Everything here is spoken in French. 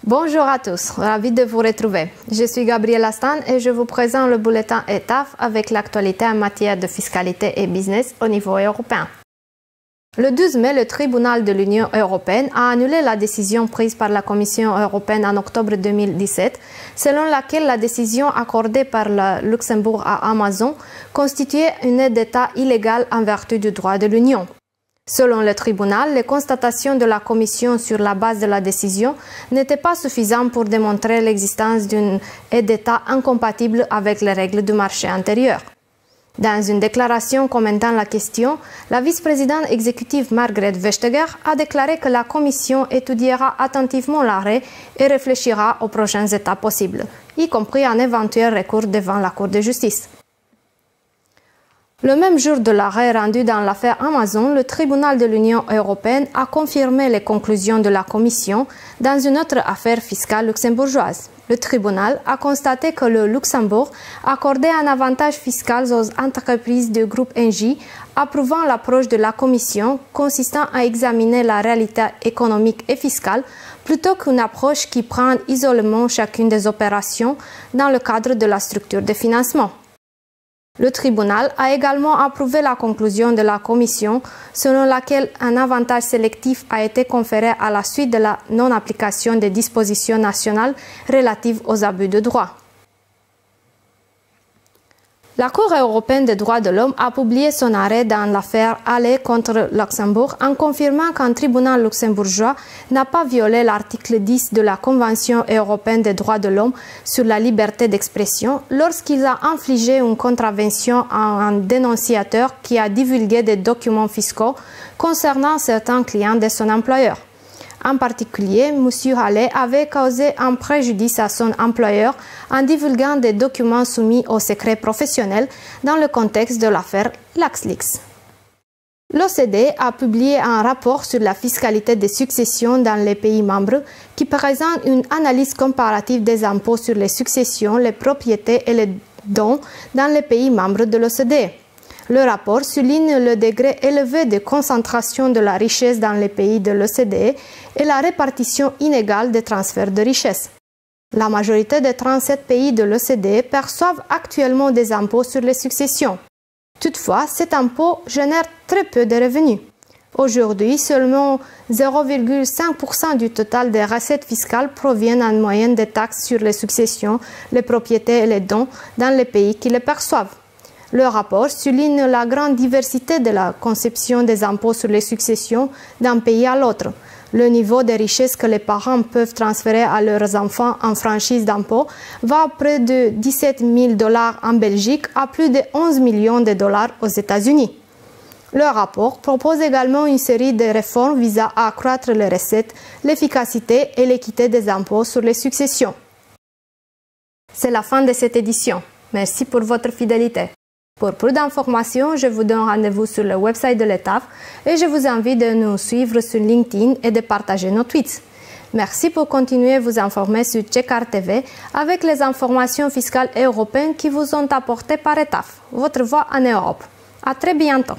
Bonjour à tous, ravi de vous retrouver. Je suis Gabrielle Astan et je vous présente le bulletin ETAF avec l'actualité en matière de fiscalité et business au niveau européen. Le 12 mai, le tribunal de l'Union européenne a annulé la décision prise par la Commission européenne en octobre 2017, selon laquelle la décision accordée par le Luxembourg à Amazon constituait une aide d'État illégale en vertu du droit de l'Union. Selon le tribunal, les constatations de la Commission sur la base de la décision n'étaient pas suffisantes pour démontrer l'existence d'une aide d'État incompatible avec les règles du marché intérieur. Dans une déclaration commentant la question, la vice-présidente exécutive Margrethe Vestager a déclaré que la Commission étudiera attentivement l'arrêt et réfléchira aux prochaines étapes possibles, y compris un éventuel recours devant la Cour de justice. Le même jour de l'arrêt rendu dans l'affaire Amazon, le tribunal de l'Union européenne a confirmé les conclusions de la Commission dans une autre affaire fiscale luxembourgeoise. Le tribunal a constaté que le Luxembourg accordait un avantage fiscal aux entreprises du groupe Engie, approuvant l'approche de la Commission consistant à examiner la réalité économique et fiscale plutôt qu'une approche qui prend isolément chacune des opérations dans le cadre de la structure de financement. Le tribunal a également approuvé la conclusion de la Commission selon laquelle un avantage sélectif a été conféré à la suite de la non-application des dispositions nationales relatives aux abus de droit. La Cour européenne des droits de l'homme a publié son arrêt dans l'affaire Halle contre Luxembourg en confirmant qu'un tribunal luxembourgeois n'a pas violé l'article 10 de la Convention européenne des droits de l'homme sur la liberté d'expression lorsqu'il a infligé une contravention à un dénonciateur qui a divulgué des documents fiscaux concernant certains clients de son employeur. En particulier, M. Halle avait causé un préjudice à son employeur en divulguant des documents soumis au secret professionnel dans le contexte de l'affaire LuxLeaks. L'OCDE a publié un rapport sur la fiscalité des successions dans les pays membres qui présente une analyse comparative des impôts sur les successions, les propriétés et les dons dans les pays membres de l'OCDE. Le rapport souligne le degré élevé de concentration de la richesse dans les pays de l'OCDE et la répartition inégale des transferts de richesse. La majorité des 37 pays de l'OCDE perçoivent actuellement des impôts sur les successions. Toutefois, cet impôt génère très peu de revenus. Aujourd'hui, seulement 0,5% du total des recettes fiscales proviennent en moyenne des taxes sur les successions, les propriétés et les dons dans les pays qui les perçoivent. Le rapport souligne la grande diversité de la conception des impôts sur les successions d'un pays à l'autre. Le niveau de richesse que les parents peuvent transférer à leurs enfants en franchise d'impôt va à près de 17 000 $ en Belgique à plus de 11 millions de dollars aux États-Unis. Le rapport propose également une série de réformes visant à accroître les recettes, l'efficacité et l'équité des impôts sur les successions. C'est la fin de cette édition. Merci pour votre fidélité. Pour plus d'informations, je vous donne rendez-vous sur le website de l'ETAF et je vous invite de nous suivre sur LinkedIn et de partager nos tweets. Merci pour continuer à vous informer sur Checkar TV avec les informations fiscales européennes qui vous sont apportées par ETAF, votre voix en Europe. À très bientôt.